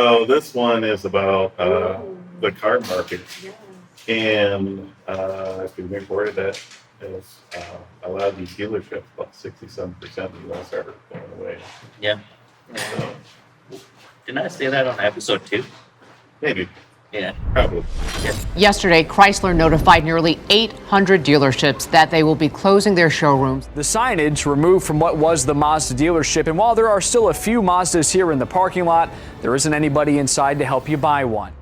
So this one is about the car market, and if you reported that is a lot of these dealerships, about 67% of the US are going away. Yeah. So Didn't I say that on episode 2? maybe, Yeah. probably. Yesterday, Chrysler notified nearly 800 dealerships that they will be closing their showrooms. The signage removed from what was the Mazda dealership, and while there are still a few Mazdas here in the parking lot, there isn't anybody inside to help you buy one.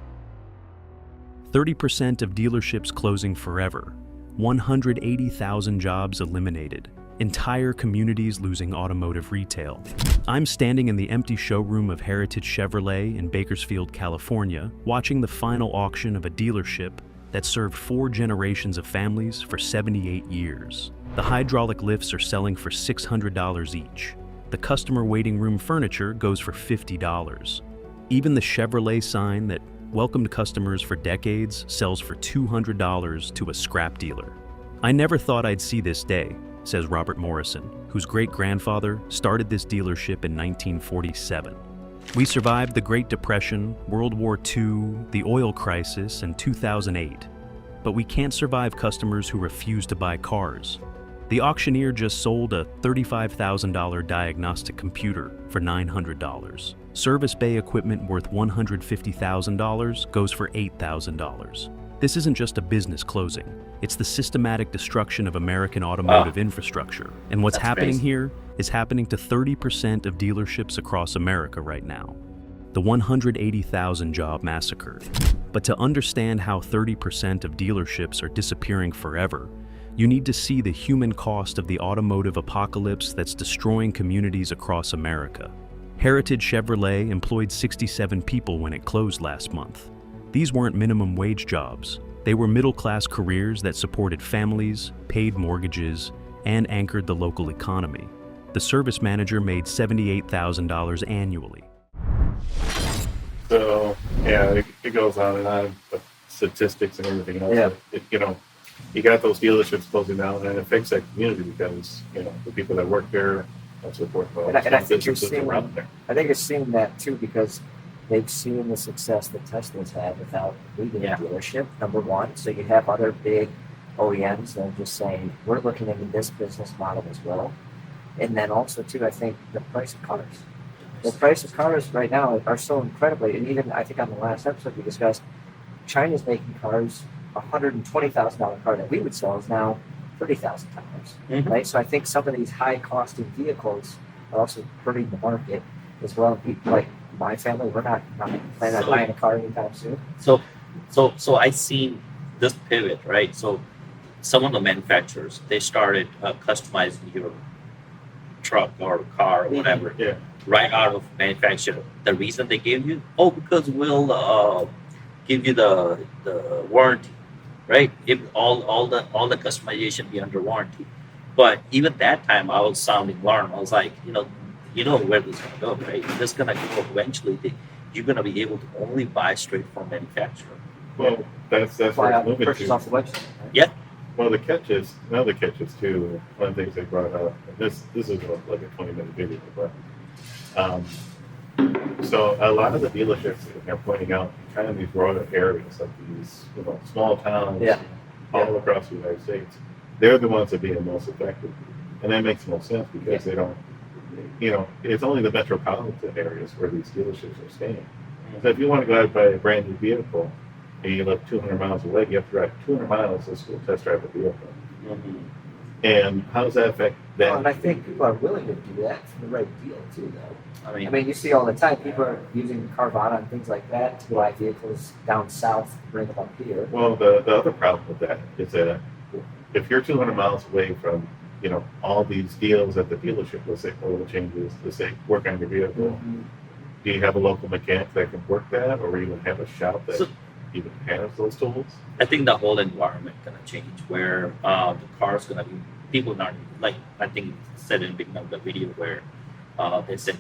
30% of dealerships closing forever, 180,000 jobs eliminated, entire communities losing automotive retail. I'm standing in the empty showroom of Heritage Chevrolet in Bakersfield, California, watching the final auction of a dealership that served 4 generations of families for 78 years. The hydraulic lifts are selling for $600 each. The customer waiting room furniture goes for $50. Even the Chevrolet sign that welcomed customers for decades sells for $200 to a scrap dealer. I never thought I'd see this day, says Robert Morrison, whose great-grandfather started this dealership in 1947. We survived the Great Depression, World War II, the oil crisis, and 2008. But we can't survive customers who refuse to buy cars. The auctioneer just sold a $35,000 diagnostic computer for $900. Service bay equipment worth $150,000 goes for $8,000. This isn't just a business closing. It's the systematic destruction of American automotive infrastructure. And what's happening crazy. here is happening to 30% of dealerships across America right now. The 180,000 job massacre. But to understand how 30% of dealerships are disappearing forever, you need to see the human cost of the automotive apocalypse that's destroying communities across America. Heritage Chevrolet employed 67 people when it closed last month. These weren't minimum wage jobs. They were middle-class careers that supported families, paid mortgages, and anchored the local economy. The service manager made $78,000 annually. So yeah, it goes on and on, but statistics and everything else. Yeah. You got those dealerships closing down, and it affects that community because the people that work there, that's what And I think you're businesses seeing, around there. I think you're seeing that too because they've seen the success that Tesla's had without leaving Yeah. a dealership, number one. So you have other big OEMs that are just saying, we're looking into this business model as well. And then also too, I think the price of cars. The price of cars right now are so incredibly, and even I think on the last episode we discussed, China's making cars, $120,000 car that we would sell is now $30,000, Mhm. right? So I think some of these high costing vehicles are also hurting the market as well. People like my family, we're not planning on buying a car anytime soon. So I seen this pivot, right? So some of the manufacturers, they started customizing your truck or car or whatever Yeah. right out of manufacturer. The reason they gave you, because we'll give you the warranty, right? If all the customization be under warranty. But even that time, I was sounding alarm. I was like, you know where this is gonna go, right? This is gonna go eventually. You're gonna be able to only buy straight from manufacturer. Well, that's Fly what out it's and moving purchase to. off the website. Right? Yeah. Well, another catch is too, one of the things they brought up, this is like a 20-minute video, but so a lot of the dealerships are pointing out kind of these rural areas, like these small towns Yeah. all across the United States. They're the ones that are being most affected, and that makes no sense because they don't. It's only the metropolitan areas where these dealerships are staying. So if you want to go out and buy a brand new vehicle and you live 200 miles away, you have to drive 200 miles to school test drive a vehicle. And how does that affect that? Well, and I think people are willing to do that for the right deal too, though. I I mean, you see all the time people are using Carvana and things like that to buy vehicles down south, bring them up here. Well, the other problem with that is that if you're 200 miles away from, all these deals at the dealership, let's say oil changes, let's say work on your vehicle, do you have a local mechanic that can work that, or even have a shop that even has those tools? I think the whole environment gonna change where the car's gonna be people not like I think it said in the beginning of the video where they said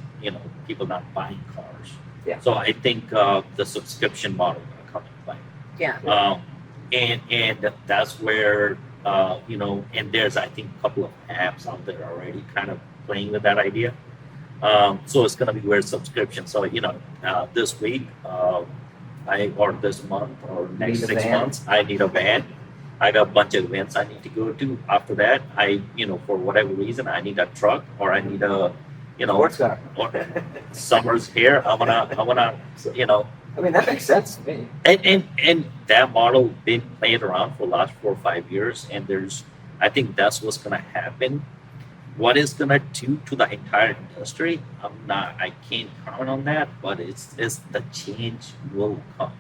people not buying cars. Yeah. So I think the subscription model gonna come into play. Yeah. And that's where and there's I think a couple of apps out there already kind of playing with that idea. So it's gonna be weird subscription. So this week, or this month or next Need a 6 van. months, I need a van. I got a bunch of events I need to go to. After that, for whatever reason, I need a truck or I need a, Sports car. or summer's here. I wanna, I mean, that makes sense to me. and that model been playing around for the last 4 or 5 years, and I think that's what's gonna happen. What it's gonna do to the entire industry, I can't comment on that, but it's the change will come.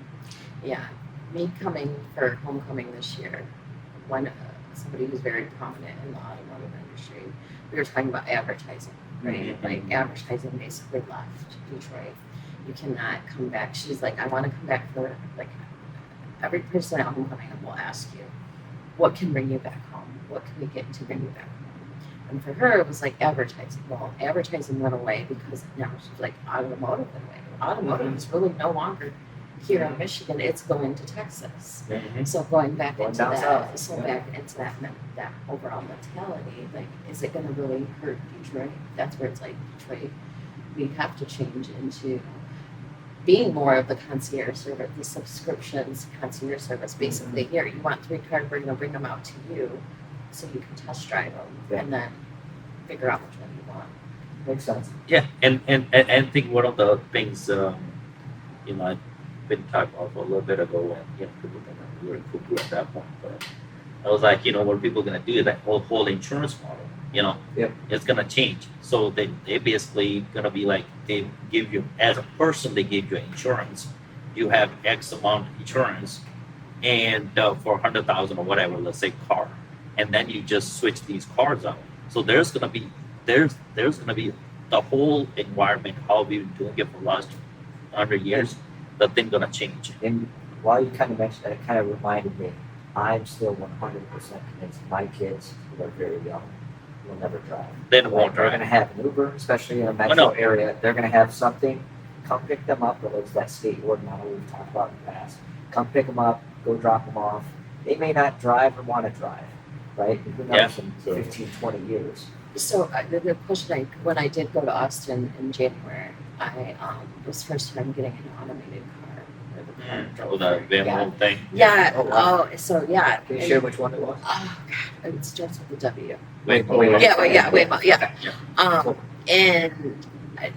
Yeah, me coming for homecoming this year, somebody who's very prominent in the automotive industry, we were talking about advertising, right? Mhm. Like advertising basically left Detroit. You cannot come back. She's like, I want to come back for like every person at homecoming will ask you, what can bring you back home? What can we get to bring you back home? And for her, it was like advertising. Well, advertising went away because now she's like automotive went away. Automotive is really no longer here in Michigan. It's going to Texas. So going back Going into down that, south, so yeah. back into that overall mentality, like, is it going to really hurt Detroit? That's where it's like Detroit, we have to change into being more of the concierge service, the subscriptions concierge service. Basically, here you want 3 cars, we're going to bring them out to you, so you can test drive them Yeah. and then figure out which one you want. Makes sense. Yeah, and I think one of the things I've been talking about a little bit ago, and people think we were cuckoo at that point, but I was like, what are people gonna do? That whole insurance model, Yep. it's gonna change. So they basically gonna be like, they give you, as a person, they give you insurance. You have X amount of insurance, and for 100,000 or whatever, let's say car, and then you just switch these cars out. So there's gonna be the whole environment, how we've been doing it for the last 100 years. The thing gonna change. And while you kind of mentioned that, it kind of reminded me, I'm still 100% convinced my kids, who are very young, will never drive. They won't They're going drive. to have an Uber, especially in a metro no. area. They're going to have something. Come pick them up, whether it's that skateboard model we've talked about in the past. Come pick them up, go drop them off. They may not drive or want to drive, right? Who knows Yeah. in So- 15, 20 years. So the question, when I did go to Austin in January, I was first time getting an automated car. Where the car drove With the for- Venmo thing. Yeah. Oh, wow. Oh, so yeah. Can you share which one it was? Oh God, it starts with a W. Wait, Wait. Yeah, well, yeah, wait, yeah. Yeah.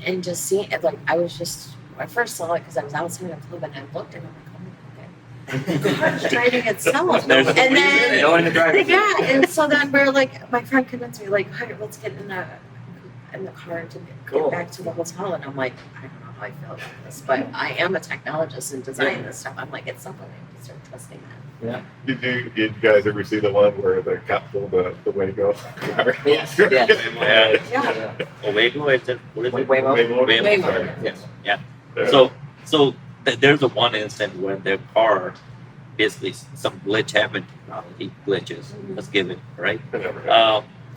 And just seeing it, like I was just, I first saw it because I was outside of the club and I looked and I'm like, oh my God, the car's driving itself. There's And a then, No one in the driver's seat. yeah, and so then we're like, my friend convinced me, like, all right, let's get in the car to Cool. get back to the hotel. And I'm like, I don't know how I feel about this, but I am a technologist and designing this stuff. I'm like, at some point I have to start trusting that. Yeah. Did you guys ever see the one where the cop pulled the Wago? Yes, yes. Yeah. Yeah. Owego, is it? What is it? Waymo. Waymo. Waymo. Sorry. Yes. Yeah. Yeah. So there's a one instance where their car, basically some glitch happened. Technology glitches. Let's give it right.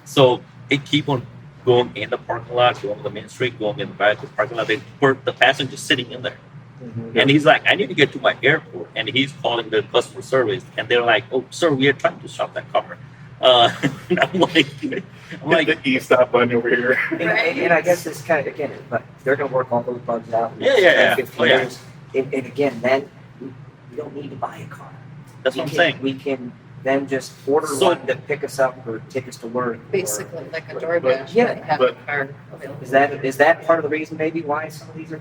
So it keep on going in the parking lot, going to the main street, going in the back of the parking lot. They put the passenger sitting in there. Mhm. And he's like, I need to get to my airport. And he's calling the customer service. And they're like, oh, sir, we are trying to stop that car. And I'm like, The e-stop button over here. And I guess it's kind of, again, but they're going to work all those bugs out. in the Yeah, next yeah, 10, yeah. 15 Oh, yeah. years. And again, then we don't need to buy a car. that's what I'm saying. We can then just order So- one to pick us up or take us to work. or- Basically, like a But- DoorDash, yeah, but have but- the car available. Is that part of the reason maybe why some of these are?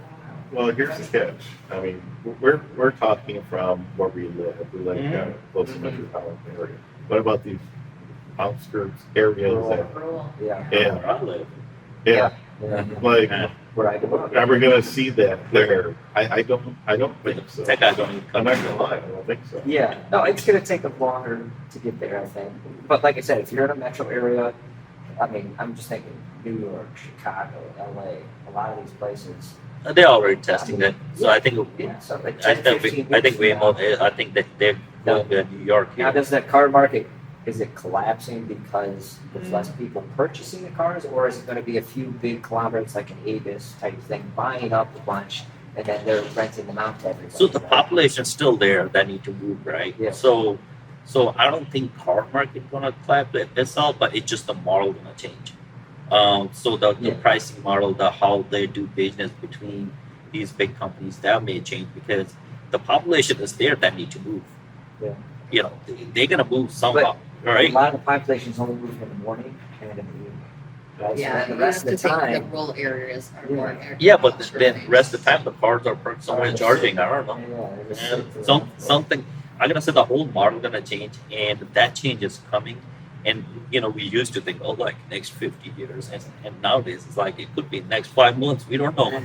Well, here's the catch. I mean, we're talking from where we live. We live kind of close to the metropolitan area. What about these outskirts areas? That, Rural. Yeah. yeah, Where I live. yeah. Yeah. Like, Where I go. are we gonna see that there? I don't think so. That guy don't even I'm come not to gonna the lie. I don't think so. Yeah, no, it's gonna take them longer to get there, I think. But like I said, if you're in a metro area, I mean, I'm just thinking New York, Chicago, LA, a lot of these places. They're already testing it. So I think Yeah, so like I 10, think 15 I think years from now. Waymo. I think that they're going to New York Now, here. does that car market, is it collapsing because there's less people purchasing the cars, or is it gonna be a few big conglomerates like an Avis type thing buying up a bunch and then they're renting them out to everybody? So the right? population's still there that need to move, right? Yeah. So I don't think car market gonna collapse itself, but it's just the model gonna change. So the Yeah. pricing model, the how they do business between these big companies, that may change because the population is there that need to move. Yeah. You know, they're gonna move somehow, A right? lot of the population is only moving in the morning and in the evening. Right? Yeah, So the you rest have of to the think the time, rural areas are more. Yeah, but agriculture then based. rest of the time the cars are parked somewhere Oh, charging. I don't know. yeah, it's- And it's- something I'm gonna say the whole model gonna change, and that change is coming. And we used to think, oh, like next 50 years, and nowadays it's like it could be next 5 months. We don't know.